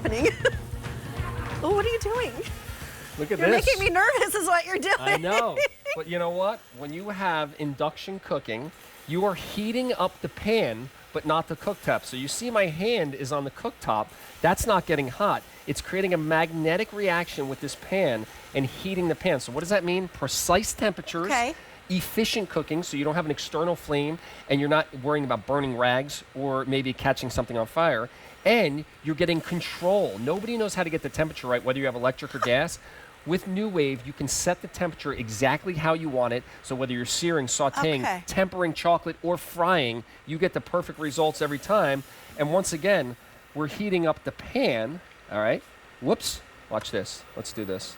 happening? Oh, what are you doing? Look at You're this. making me nervous is what you're doing. I know. But you know what? When you have induction cooking, you are heating up the pan, but not the cooktop. So you see my hand is on the cooktop. That's not getting hot. It's creating a magnetic reaction with this pan and heating the pan. So what does that mean? Precise temperatures. Okay. Efficient cooking, so you don't have an external flame and you're not worrying about burning rags or maybe catching something on fire. And you're getting control. Nobody knows how to get the temperature right, whether you have electric or gas. With NuWave, you can set the temperature exactly how you want it. So whether you're searing, sauteing, tempering chocolate, or frying, you get the perfect results every time. And once again, we're heating up the pan, all right? Whoops, watch this. Let's do this.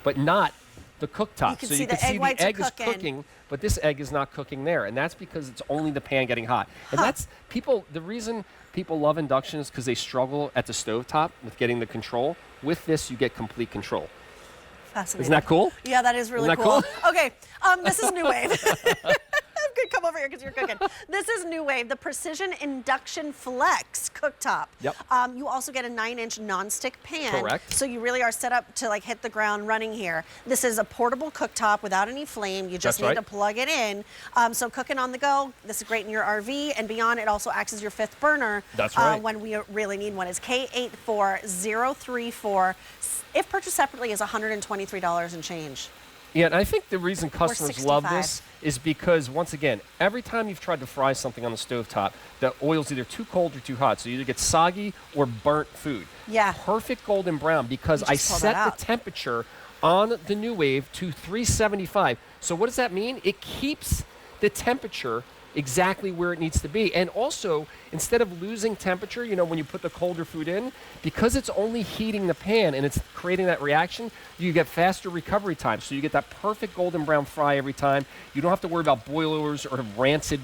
But not the cooktop. You can so see you the can see egg whites the are egg is cooking, but this egg is not cooking there. And that's because it's only the pan getting hot. And that's the reason people love induction is because they struggle at the stovetop with getting the control. With this, you get complete control. Fascinating. Isn't that cool? Yeah, that is really Isn't that cool. cool? Okay, this is NuWave. I'm good. Come over here because you're cooking. This is NuWave, the Precision Induction Flex cooktop. Yep. You also get a 9-inch nonstick pan. Correct. So you really are set up to like hit the ground running here. This is a portable cooktop without any flame. You just need to plug it in. So cooking on the go, this is great in your RV and beyond. It also acts as your fifth burner. That's right. When we really need one. It's K84034. If purchased separately, is $123 and change. Yeah, and I think the reason customers love $65. this is because, once again, every time you've tried to fry something on the stovetop, the oil's either too cold or too hot. So you either get soggy or burnt food. Yeah. Perfect golden brown because I set the temperature on the NuWave to 375. So what does that mean? It keeps the temperature exactly where it needs to be. And also, instead of losing temperature, you know, when you put the colder food in, because it's only heating the pan and it's creating that reaction, you get faster recovery time. So you get that perfect golden brown fry every time. You don't have to worry about boilers or rancid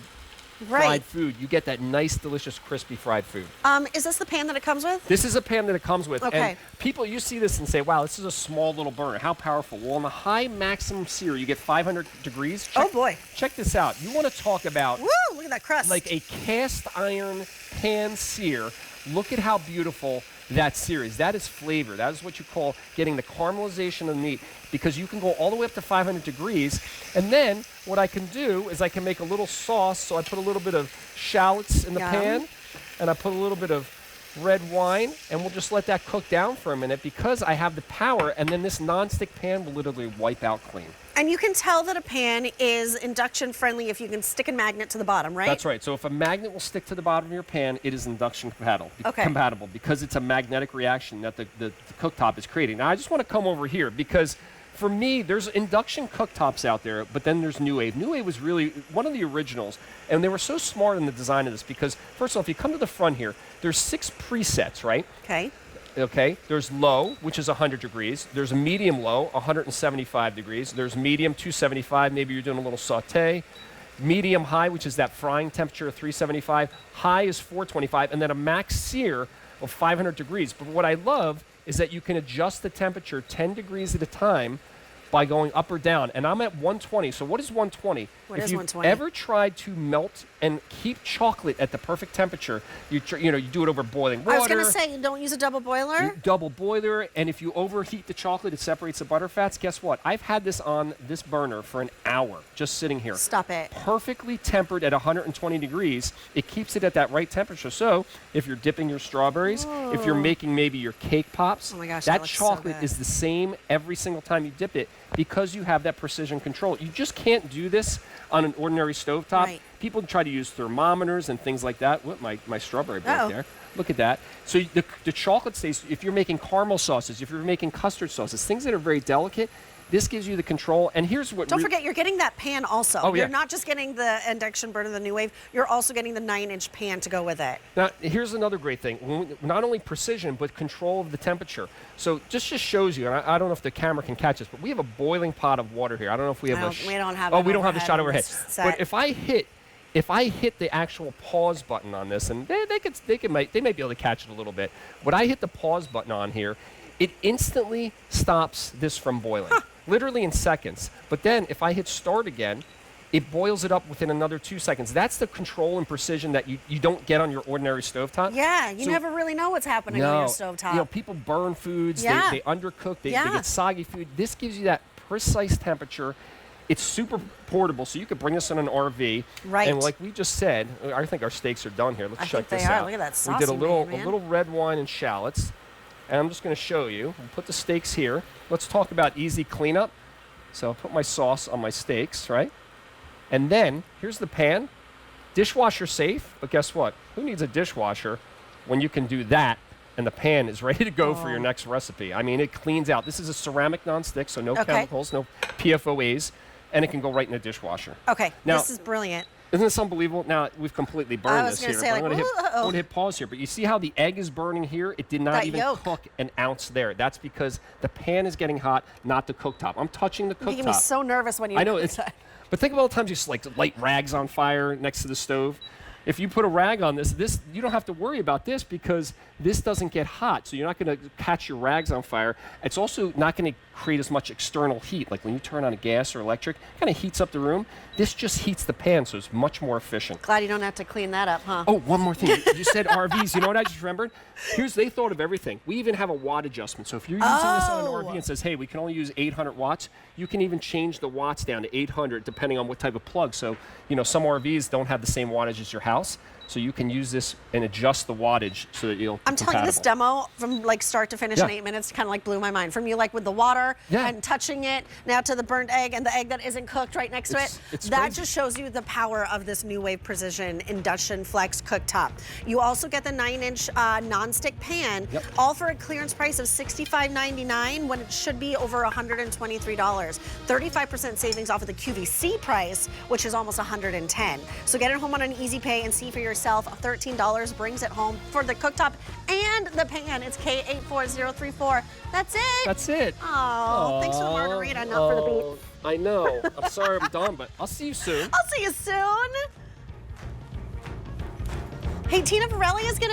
fried food. You get that nice, delicious, crispy fried food. Is this the pan that it comes with? This is a pan that it comes with. Okay. And people, you see this and say, wow, this is a small little burner. How powerful. Well, on the high maximum sear, you get 500 degrees. Oh, boy. Check this out. You want to talk about... Woo, look at that crust. Like a cast iron pan sear. Look at how beautiful that sear is. That is flavor. That is what you call getting the caramelization of the meat, because you can go all the way up to 500 degrees. And then what I can do is I can make a little sauce. So I put a little bit of shallots in the pan, and I put a little bit of red wine, and we'll just let that cook down for a minute because I have the power, and then this nonstick pan will literally wipe out clean. And you can tell that a pan is induction friendly if you can stick a magnet to the bottom, right? That's right. So if a magnet will stick to the bottom of your pan, it is induction compatible because it's a magnetic reaction that the cooktop is creating. Now, I just want to come over here because for me, there's induction cooktops out there, but then there's NuWave. NuWave was really one of the originals, and they were so smart in the design of this because, first of all, if you come to the front here, there's 6 presets, right? Okay. Okay, there's low, which is 100 degrees. There's medium low, 175 degrees. There's medium, 275. Maybe you're doing a little saute. Medium high, which is that frying temperature of 375. High is 425, and then a max sear of 500 degrees. But what I love is that you can adjust the temperature 10 degrees at a time by going up or down. And I'm at 120. So what is 120? What is 120? If you've ever tried to melt and keep chocolate at the perfect temperature, you do it over boiling water. I was going to say, don't use a double boiler. Double boiler, and if you overheat the chocolate, it separates the butter fats. Guess what? I've had this on this burner for an hour, just sitting here. Stop it. Perfectly tempered at 120 degrees. It keeps it at that right temperature. So if you're dipping your strawberries, if you're making maybe your cake pops, oh my gosh, that chocolate is the same every single time you dip it because you have that precision control. You just can't do this on an ordinary stovetop. Right. People try to use thermometers and things like that. What, my strawberry broke there. Look at that. So the chocolate stays, if you're making caramel sauces, if you're making custard sauces, things that are very delicate, this gives you the control. And here's what... Don't forget, you're getting that pan also. Oh, yeah. You're not just getting the induction burner, the NuWave, you're also getting the 9-inch pan to go with it. Now, here's another great thing. Not only precision, but control of the temperature. So just shows you, and I don't know if the camera can catch this, but we have a boiling pot of water here. I don't know if we have we don't have Oh, we don't have the shot overhead. Set. But if I hit the actual pause button on this, and they might be able to catch it a little bit. When I hit the pause button on here, it instantly stops this from boiling, literally in seconds. But then if I hit start again, it boils it up within another 2 seconds. That's the control and precision that you don't get on your ordinary stovetop. Yeah, you never really know what's happening on your stovetop. You know, people burn foods, they undercook, they get soggy food. This gives you that precise temperature. It's super portable, so you could bring this in an RV. Right. And like we just said, I think our steaks are done here. Let's check this out. Look at that saucy We did a man. little red wine and shallots. And I'm just going to show you. We'll put the steaks here. Let's talk about easy cleanup. So I'll put my sauce on my steaks, right? And then, here's the pan. Dishwasher safe, but guess what? Who needs a dishwasher when you can do that and the pan is ready to go for your next recipe? I mean, it cleans out. This is a ceramic nonstick, so no chemicals, no PFOAs, and it can go right in the dishwasher. Okay, now, this is brilliant. Isn't this unbelievable? Now, we've completely burned this here. Say, like, I'm going to hit pause here, but you see how the egg is burning here? It did not even cook an ounce there. That's because the pan is getting hot, not the cooktop. I'm touching the cooktop. You get me so nervous when you I know. But think of all the times you just like to light rags on fire next to the stove. If you put a rag on this, you don't have to worry about this because this doesn't get hot. So you're not going to catch your rags on fire. It's also not going to create as much external heat. Like when you turn on a gas or electric, it kind of heats up the room. This just heats the pan, so it's much more efficient. Glad you don't have to clean that up, huh? Oh, one more thing. You said RVs. You know what I just remembered? They thought of everything. We even have a watt adjustment. So if you're using this on an RV and says, hey, we can only use 800 watts, you can even change the watts down to 800 depending on what type of plug. So, you know, some RVs don't have the same wattage as your house. So you can use this and adjust the wattage so that you'll. I'm telling you, this demo from like start to finish in 8 minutes kind of like blew my mind. From you like with the water and touching it, now to the burnt egg and the egg that isn't cooked right next to it. That just shows you the power of this NuWave Precision Induction Flex cooktop. You also get the 9-inch nonstick pan, all for a clearance price of $65.99 when it should be over $123. 35% savings off of the QVC price, which is almost $110. So get it home on an easy pay and see for yourself. $13 brings it home for the cooktop and the pan. It's K84034. That's it. That's it. Oh, thanks for the margarita, not for the beat. I know. I'm sorry I'm done, but I'll see you soon. I'll see you soon. Hey, Tina Varelli is going to